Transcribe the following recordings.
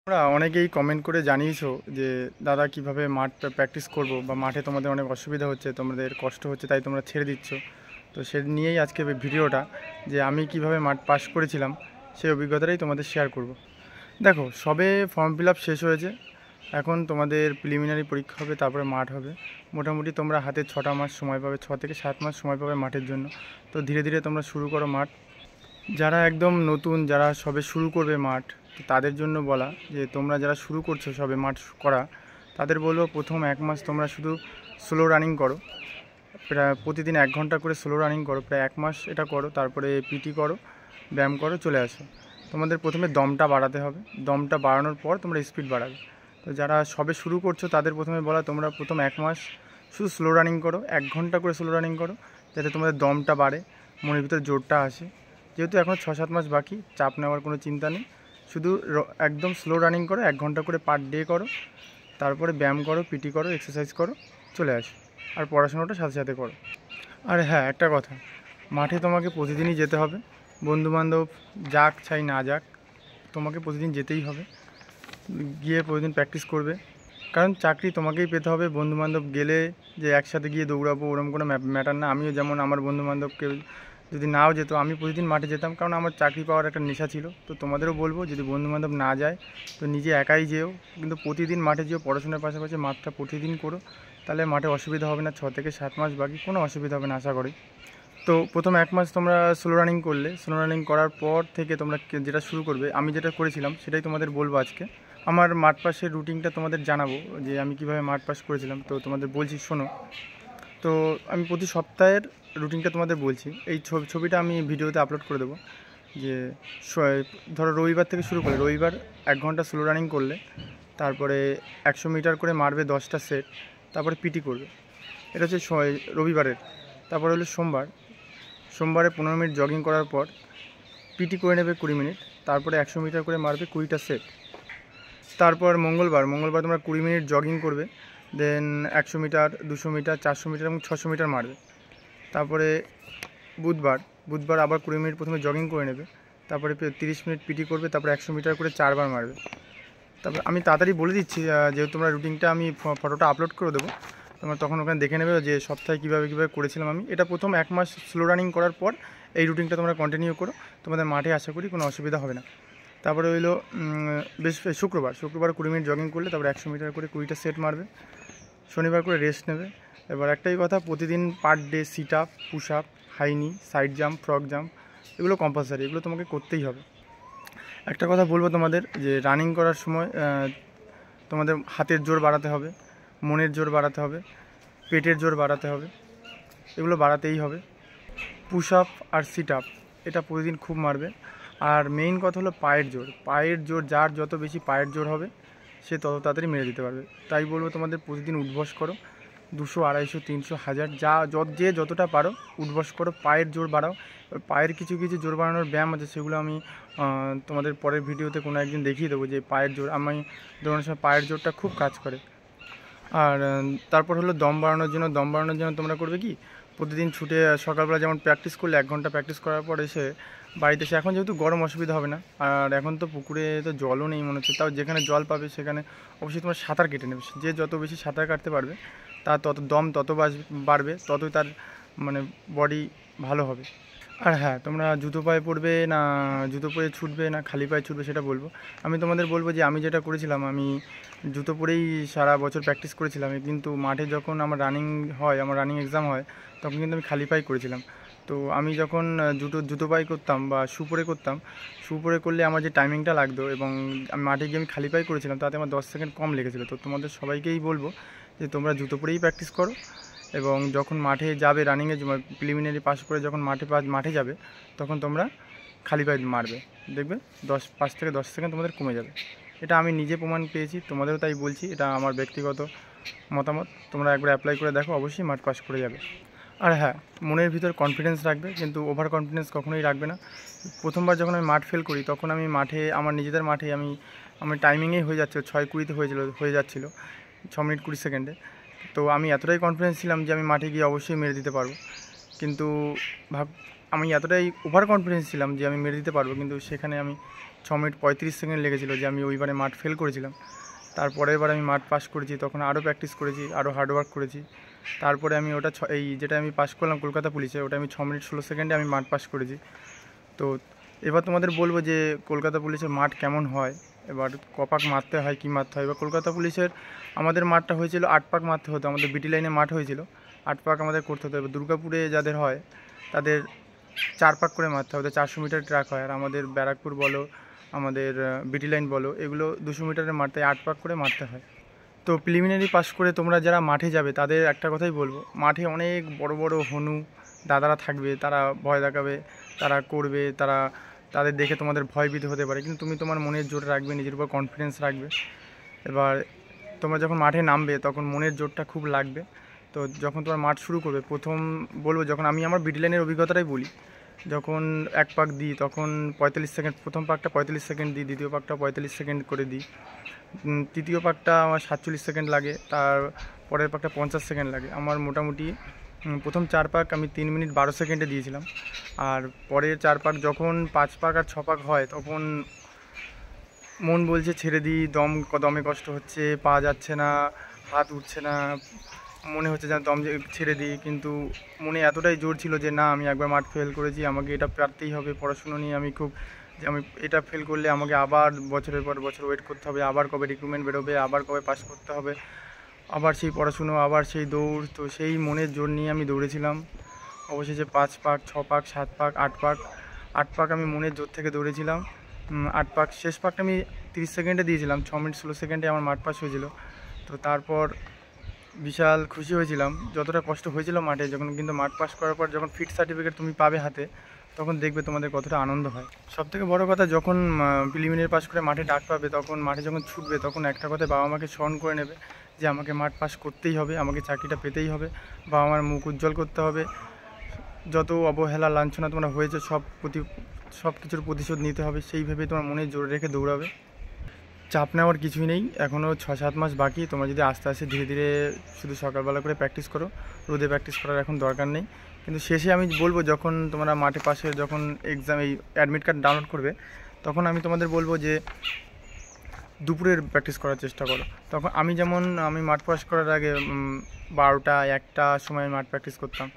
তোমরা অনেকেই কমেন্ট করে জানিয়েছো যে দাদা কিভাবে মাঠ প্র্যাকটিস করব বা মাঠে তোমাদের অনেক অসুবিধা হচ্ছে, তোমাদের কষ্ট হচ্ছে, তাই তোমরা ছেড়ে দিচ্ছ। তো সে নিয়েই আজকে ভিডিওটা, যে আমি কিভাবে মাঠ পাস করেছিলাম সেই অভিজ্ঞতাটাই তোমাদের শেয়ার করব। দেখো, সবে ফর্ম ফিল আপ শেষ হয়েছে, এখন তোমাদের প্রিলিমিনারি পরীক্ষা হবে, তারপরে মাঠ হবে। মোটামুটি তোমরা হাতে 6টা মাস সময় পাবে, 6 থেকে 7 মাস সময় পাবে মাঠের জন্য। তো ধীরে ধীরে তোমরা শুরু করো মাঠ। যারা একদম নতুন, যারা সবে শুরু করবে মাঠ, তো তাদের জন্য বলা যে তোমরা যারা শুরু করছো সবে মাঠ করা, তাদের বলবো প্রথম 1 মাস তোমরা শুধু স্লো রানিং করো। প্রায় প্রতিদিন 1 ঘন্টা করে স্লো রানিং করো, প্রায় 1 মাস এটা করো। তারপরে পিটি করো, ব্যায়াম করো, চলে আসো। তোমাদের প্রথমে দমটা বাড়াতে হবে, দমটা বাড়ানোর পর তোমরা স্পিড বাড়াবে। তো যারা সবে শুরু করছো তাদের প্রথমে বলা, তোমরা প্রথম 1 মাস শুধু স্লো রানিং করো, 1 ঘন্টা করে স্লো রানিং করো, যাতে তোমাদের দমটা বাড়ে, মনের ভিতরে জোরটা আসে। যেহেতু এখনও 6-7 মাস বাকি, চাপ নেওয়ার কোনো চিন্তা নেই। শুধু একদম স্লো রানিং করো, 1 ঘন্টা করে পার ডে করো। তারপরে ব্যায়াম করো, পিটি করো, এক্সারসাইজ করো, চলে আসো। আর পড়াশোনাটা সাথে সাথে করো। আর হ্যাঁ, একটা কথা, মাঠে তোমাকে প্রতিদিনই যেতে হবে। বন্ধুবান্ধব যাক চাই না যাক, তোমাকে প্রতিদিন যেতেই হবে। গিয়ে প্রতিদিন প্র্যাকটিস করবে, কারণ চাকরি তোমাকেই পেতে হবে। বন্ধুবান্ধব গেলে যে একসাথে গিয়ে দৌড়াবো ওরকম কোনো ম্যাটার না। আমিও যেমন আমার বন্ধুবান্ধবকে যদি নাও যেত, আমি প্রতিদিন মাঠে যেতাম, কারণ আমার চাকরি পাওয়ার একটা নেশা ছিল। তো তোমাদেরও বলবো, যদি বন্ধুবান্ধব না যায় তো নিজে একাই যেও, কিন্তু প্রতিদিন মাঠে যেও। পড়াশোনার পাশাপাশি মাঠটা প্রতিদিন করো, তাহলে মাঠে অসুবিধা হবে না। 6 থেকে 7 মাস বাকি, কোনো অসুবিধা হবে না আশা করি। তো প্রথম 1 মাস তোমরা স্লো রানিং করলে, স্লো রানিং করার পর থেকে তোমরা যেটা শুরু করবে, আমি যেটা করেছিলাম সেটাই তোমাদের বলবো আজকে। আমার মাঠ পাসের রুটিনটা তোমাদের জানাবো, যে আমি কিভাবে মাঠ পাস করেছিলাম। তো তোমাদের বলছি, শোনো। তো আমি প্রতি সপ্তাহের রুটিনটা তোমাদের বলছি। এই ছবিটা আমি ভিডিওতে আপলোড করে দেবো। যে ধরো রবিবার থেকে শুরু করে, রবিবার 1 ঘন্টা স্লো রানিং করলে, তারপরে 100 মিটার করে মারবে 10টা সেট, তারপরে পিটি করবে। এটা হচ্ছে রবিবারের। তারপরে হলো সোমবারে 15 মিনিট জগিং করার পর পিটি করে নেবে 20 মিনিট, তারপরে 100 মিটার করে মারবে 20টা সেট। তারপর মঙ্গলবার তোমরা 20 মিনিট জগিং করবে, দেন 100 মিটার, 200 মিটার, 400 মিটার এবং 600 মিটার মারবে। তারপরে বুধবার আবার 20 মিনিট প্রথমে জগিং করে নেবে, তারপরে 30 মিনিট পিটি করবে, তারপরে 100 মিটার করে 4 বার মারবে। তারপর আমি তাড়াতাড়ি বলে দিচ্ছি, যেহেতু তোমরা রুটিনটা আমি ফটোটা আপলোড করে দেবো, তোমরা তখন ওখানে দেখে নেবে যে সপ্তাহে কীভাবে করেছিলাম আমি। এটা প্রথম 1 মাস স্লো রানিং করার পর এই রুটিনটা তোমরা কন্টিনিউ করো, তোমাদের মাঠে আশা করি কোনো অসুবিধা হবে না। তারপরে হইলো শুক্রবার 20 মিনিট জগিং করলে, তারপরে 100 মিটার করে 20টা সেট মারবে। শনিবার করে রেস্ট নেবে। এবার একটাই কথা, প্রতিদিন per day sit up, push up, high knee, side jump, frog jump, এগুলো কম্পালসারি, এগুলো তোমাকে করতেই হবে। একটা কথা বলবো তোমাদের, যে রানিং করার সময় তোমাদের হাতের জোর বাড়াতে হবে, মনের জোর বাড়াতে হবে, পেটের জোর বাড়াতে হবে, এগুলো বাড়াতেই হবে। পুশ আপ আর সিট আপ এটা প্রতিদিন খুব মারবে। আর মেইন কথা হলো পায়ের জোর, যার যত বেশি পায়ের জোর হবে সে তত তাড়াতাড়ি মেরে দিতে পারবে। তাই বলবো তোমাদের প্রতিদিন উঠবস করো, 200, 250, 300, 1000, যে যতটা পারো উঠবস করো, পায়ের জোর বাড়াও। পায়ের কিছু কিছু জোর বাড়ানোর ব্যায়াম আছে, সেগুলো আমি তোমাদের পরের ভিডিওতে কোনো একদিন দেখিয়ে দেবো। যে পায়ের জোর, আমি দৌড়ানোর সময় পায়ের জোরটা খুব কাজ করে। আর তারপর হলো দম বাড়ানোর জন্য তোমরা করবে কি, প্রতিদিন ছুটে সকালবেলা যেমন প্র্যাকটিস করলে, 1 ঘন্টা প্র্যাকটিস করার পর এসে বাড়িতে এসে, এখন যেহেতু গরম অসুবিধা হবে না, আর এখন তো পুকুরে তো জলও নেই মনে হচ্ছে, তাও যেখানে জল পাবে সেখানে অবশ্যই তোমার সাঁতার কেটে নেবে। যে যত বেশি সাঁতার কাটতে পারবে, তার তত দম তত বাড়বে, ততই তার মানে বডি ভালো হবে। আর হ্যাঁ, তোমরা জুতো পায়ে পরবে না জুতো পরে ছুটবে না খালি পায়ে ছুটবে সেটা বলবো। আমি তোমাদের বলবো যে আমি যেটা করেছিলাম, আমি জুতো পরেই সারা বছর প্র্যাকটিস করেছিলাম। কিন্তু মাঠে যখন আমার রানিং এক্সাম হয়, তখন কিন্তু আমি খালি পায়ে করেছিলাম। তো আমি যখন জুতো পায়ে করতাম বা শু পরে করলে আমার যে টাইমিংটা লাগতো, এবং আমি মাঠে গিয়ে আমি খালি পায়ে করেছিলাম, তাতে আমার 10 সেকেন্ড কম লেগেছিলো। তো তোমাদের সবাইকেই বলবো যে তোমরা জুতো পরেই প্র্যাকটিস করো, এবং যখন মাঠে যাবে রানিংয়ে, প্রিলিমিনারি পাস করে যখন মাঠে যাবে, তখন তোমরা খালি পায়ে মারবে, দেখবে 5 থেকে 10 সেকেন্ড তোমাদের কমে যাবে। এটা আমি নিজে প্রমাণ পেয়েছি, তোমাদেরও তাই বলছি। এটা আমার ব্যক্তিগত মতামত, তোমরা একবার অ্যাপ্লাই করে দেখো, অবশ্যই মাঠ পাস করে যাবে। আর হ্যাঁ, মনের ভিতর কনফিডেন্স রাখবে, কিন্তু ওভার কনফিডেন্স কখনোই রাখবে না। প্রথমবার যখন আমি মাঠ ফেল করি, তখন আমি মাঠে, আমার নিজেদের মাঠে আমার টাইমিংয়েই হয়ে যাচ্ছিলো, 6:20-তে হয়ে যাচ্ছিলো, 6 মিনিট 20 সেকেন্ডে। তো আমি এতটাই কনফিডেন্স ছিলাম যে আমি মাঠে গিয়ে অবশ্যই মেরে দিতে পারবো। কিন্তু আমি এতটাই ওভার কনফিডেন্স ছিলাম যে আমি মেরে দিতে পারবো, কিন্তু সেখানে আমি মিনিট 35 সেকেন্ড লেগেছিলো, যে আমি ওইবারে মাঠ ফেল করেছিলাম। তারপরের বার আমি মাঠ পাস করেছি, তখন আরও প্র্যাকটিস করেছি, আরও হার্ডওয়ার্ক করেছি। তারপরে আমি ওটা এই যেটা আমি পাস করলাম কলকাতা পুলিশে, ওটা আমি 6 মিনিট 16 সেকেন্ডে আমি মাঠ পাস করেছি। তো এবার তোমাদের বলবো যে কলকাতা পুলিশের মাঠ কেমন হয়, এবার কপাক মারতে হয়, কী মারতে হয়। এবার কলকাতা পুলিশের আমাদের মাঠটা হয়েছিল 8 পাক মারতে হতো, আমাদের বিটি লাইনে মাঠ হয়েছিল 8 পাক আমাদের করতে হতো। এবার দুর্গাপুরে যাদের হয় তাদের 4 পাক করে মারতে হবে, 400 মিটার ট্র্যাক হয়। আর আমাদের ব্যারাকপুর বলো, আমাদের বিটি লাইন বলো, এগুলো 200 মিটারের মারতে 8 পাক করে মারতে হয়। তো প্রিলিমিনারি পাস করে তোমরা যারা মাঠে যাবে তাদের একটা কথাই বলবো, মাঠে অনেক বড় বড় হনু দাদারা থাকবে, তারা ভয় দেখাবে, তারা করবে, তাদের দেখে তোমাদের ভয়ভীত হতে পারে, কিন্তু তুমি তোমার মনের জোর রাখবে, নিজের উপর কনফিডেন্স রাখবে। এবার তোমরা যখন মাঠে নামবে তখন মনের জোরটা খুব লাগবে। তো যখন তোমার মাঠ শুরু করবে, প্রথম বলবো, যখন আমি আমার বিডি লাইনের অভিজ্ঞতাটাই বলি, যখন 1 পাক দিই তখন 45 সেকেন্ড, প্রথম পাকটা 45 সেকেন্ড দিই, দ্বিতীয় পাকটা 45 সেকেন্ড করে দিই, তৃতীয় পাকটা আমার 47 সেকেন্ড লাগে, তার পরের পাকটা 50 সেকেন্ড লাগে। আমার মোটামুটি প্রথম 4 পাক আমি 3 মিনিট 12 সেকেন্ডে দিয়েছিলাম। আর পরের 4 পাক যখন 5 পাক আর 6 পাক হয় তখন মন বলছে ছেড়ে দিই, দমে কষ্ট হচ্ছে, পা যাচ্ছে না, হাত উঠছে না, মনে হচ্ছে যেন দম ছেড়ে দিই, কিন্তু মনে এতটাই জোর ছিল যে না, আমি একবার মাঠ ফেল করেছি, আমাকে এটা পারতেই হবে। পড়াশুনো নিয়ে আমি আমি এটা ফেল করলে আমাকে আবার বছরের পর বছর ওয়েট করতে হবে, আবার কবে রিক্রুটমেন্ট বেরোবে, আবার কবে পাস করতে হবে, আবার সেই পড়াশুনো, আবার সেই দৌড়। তো সেই মনের জোর নিয়ে আমি দৌড়েছিলাম। অবশেষে 5 পাক, 6 পাক, 7 পাক, 8 পাক আমি মনের জোর থেকে দৌড়েছিলাম। 8 পাক, শেষ পাকটা আমি 30 সেকেন্ডে দিয়েছিলাম, 6 মিনিট 16 সেকেন্ডে আমার মাঠ পাস হয়েছিল। তো তারপর বিশাল খুশি হয়েছিলাম, যতটা কষ্ট হয়েছিল মাঠে, যখন কিন্তু মাঠ পাস করার পর যখন ফিট সার্টিফিকেট তুমি পাবে হাতে, তখন দেখবে তোমাদের কতটা আনন্দ হয়। সবথেকে বড় কথা, যখন প্রিলিমিনারি পাস করে মাঠে ডাক পাবে, তখন মাঠে যখন ছুটবে, তখন একটা কথা বাবা মাকে স্মরণ করে নেবে যে আমাকে মাঠ পাস করতেই হবে, আমাকে চাকরিটা পেতেই হবে, বাবা মার মুখ উজ্জ্বল করতে হবে। যত অবহেলা লাঞ্ছনা তোমরা হয়েছে সব কিছুর প্রতিশোধ নিতে হবে, সেই ভেবে তোমার মনে জোর রেখে দৌড়াবে। চাপ নেওয়ার কিছুই নেই, এখনও 6-7 মাস বাকি। তোমরা যদি আস্তে আস্তে ধীরে ধীরে শুধু সকালবেলা করে প্র্যাকটিস করো, রোদে প্র্যাকটিস করার এখন দরকার নেই। কিন্তু শেষে আমি বলবো, যখন তোমরা মাঠে পাশে যখন এক্সাম এই অ্যাডমিট কার্ড ডাউনলোড করবে, তখন আমি তোমাদের বলবো যে দুপুরের প্র্যাকটিস করার চেষ্টা করো। তখন আমি মাঠ পাস করার আগে 12টা 1টা সময় মাঠ প্র্যাকটিস করতাম।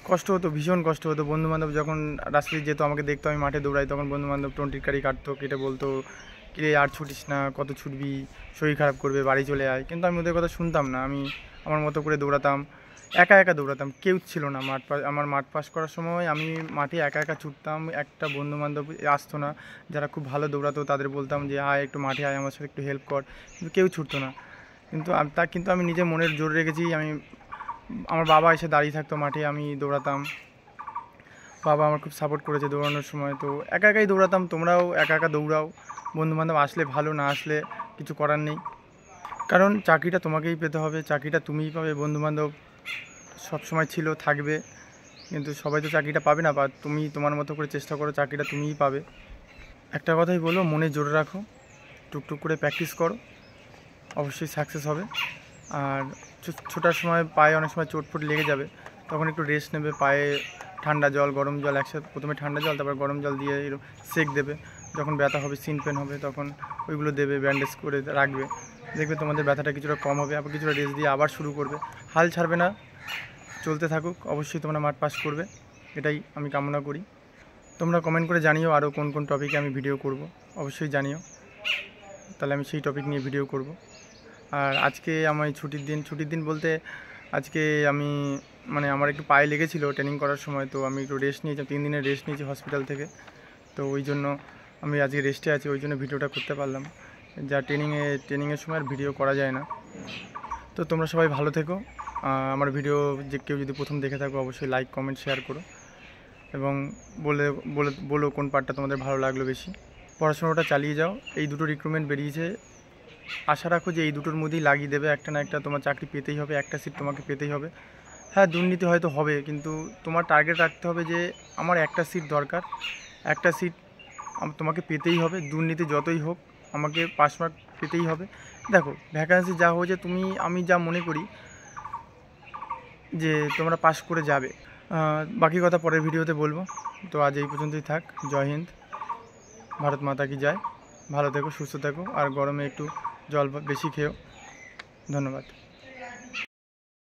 কষ্ট হতো, ভীষণ কষ্ট হতো। বন্ধুবান্ধব যখন রাস্তায় যেত, আমাকে দেখতো আমি মাঠে দৌড়াই, তখন বন্ধুবান্ধব টোন্টির কারি কাটতো, কেটে বলতো কিরে আর ছুটিস না, কত ছুটবি, শরীর খারাপ করবে, বাড়ি চলে আয়। কিন্তু আমি ওদের কথা শুনতাম না, আমি আমার মতো করে দৌড়াতাম, একা একা দৌড়াতাম, কেউ ছিল না আমার মাঠ পাস করার সময়। আমি মাঠে একা একা ছুটতাম, একটা বন্ধুবান্ধব আসতো না যারা খুব ভালো দৌড়াতো, তাদের বলতাম যে আয় একটু মাঠে আয়, আমার সাথে একটু হেল্প কর, কিন্তু কেউ ছুটতো না। কিন্তু আমি নিজে মনের জোর রেখেছি। আমার বাবা এসে দাঁড়িয়ে থাকতো মাঠে, আমি দৌড়াতাম, বাবা আমার খুব সাপোর্ট করেছে দৌড়ানোর সময়। তো একা একাই দৌড়াতাম, তোমরাও একা একা দৌড়াও। বন্ধুবান্ধব আসলে ভালো, না আসলে কিছু করার নেই, কারণ চাকরিটা তোমাকেই পেতে হবে, চাকরিটা তুমিই পাবে। বন্ধুবান্ধব সবসময় ছিল, থাকবে, কিন্তু সবাই তো চাকরিটা পাবে না। বা তুমি তোমার মতো করে চেষ্টা করো, চাকরিটা তুমিই পাবে। একটা কথাই বলো, মনে জোরে রাখো, টুকটুক করে প্র্যাকটিস করো, অবশ্যই সাকসেস হবে। আর ছোটার সময় পায়ে অনেক সময় চোটফোট লেগে যাবে, তখন একটু রেস্ট নেবে, পায়ে ঠান্ডা জল গরম জল একসাথে, প্রথমে ঠান্ডা জল তারপর গরম জল দিয়ে সেক দেবে। যখন ব্যথা হবে, সিন পেন হবে, তখন ওইগুলো দেবে, ব্যান্ডেজ করে রাখবে, দেখবে তোমাদের ব্যথাটা কিছুটা কম হবে। আবার কিছুটা রেস্ট দিয়ে আবার শুরু করবে, হাল ছাড়বে না, চলতে থাকুক। অবশ্যই তোমরা মাঠ পাস করবে, এটাই আমি কামনা করি। তোমরা কমেন্ট করে জানিও আরও কোন কোন টপিকে আমি ভিডিও করব, অবশ্যই জানিও, তাহলে আমি সেই টপিক নিয়ে ভিডিও করব। আর আজকে আমার ছুটির দিন বলতে আজকে আমার একটু পায়ে লেগেছিলো ট্রেনিং করার সময়, তো আমি একটু রেস্ট নিয়েছি, 3 দিনের রেস্ট নিয়েছি হসপিটাল থেকে। তো ওই জন্য আমি আজকে রেস্টে আছি, ওই জন্য ভিডিওটা করতে পারলাম, যা ট্রেনিংয়ের সময় আর ভিডিও করা যায় না। তো তোমরা সবাই ভালো থেকো। আমার ভিডিও যে কেউ যদি প্রথম দেখে থাকো, অবশ্যই লাইক কমেন্ট শেয়ার করো, এবং বলো কোন পার্টটা তোমাদের ভালো লাগলো বেশি। পড়াশোনাটা চালিয়ে যাও, এই দুটো রিক্রুটমেন্ট বেরিয়েছে, আশা রাখো যে এই দুটোর মধ্যেই লাগিয়ে দেবে, একটা না একটা তোমার চাকরি পেতেই হবে, একটা সিট তোমাকে পেতেই হবে। হ্যাঁ, দুর্নীতি হয়তো হবে, কিন্তু তোমার টার্গেট রাখতে হবে যে আমার একটা সিট দরকার, একটা সিট তোমাকে পেতেই হবে, দুর্নীতি যতই হোক আমাকে 5 মার্ক পেতেই হবে। দেখো, ভ্যাকান্সি যা হয়েছে, আমি যা মনে করি যে তোমরা পাস করে যাবে। বাকি কথা পরের ভিডিওতে বলবো। তো আজ এই পর্যন্তই থাক। জয় হিন্দ। ভারত মাতা কি জয়। ভালো থেকো, সুস্থ থেকো, আর গরমে একটু জল বেশি খেও। ধন্যবাদ।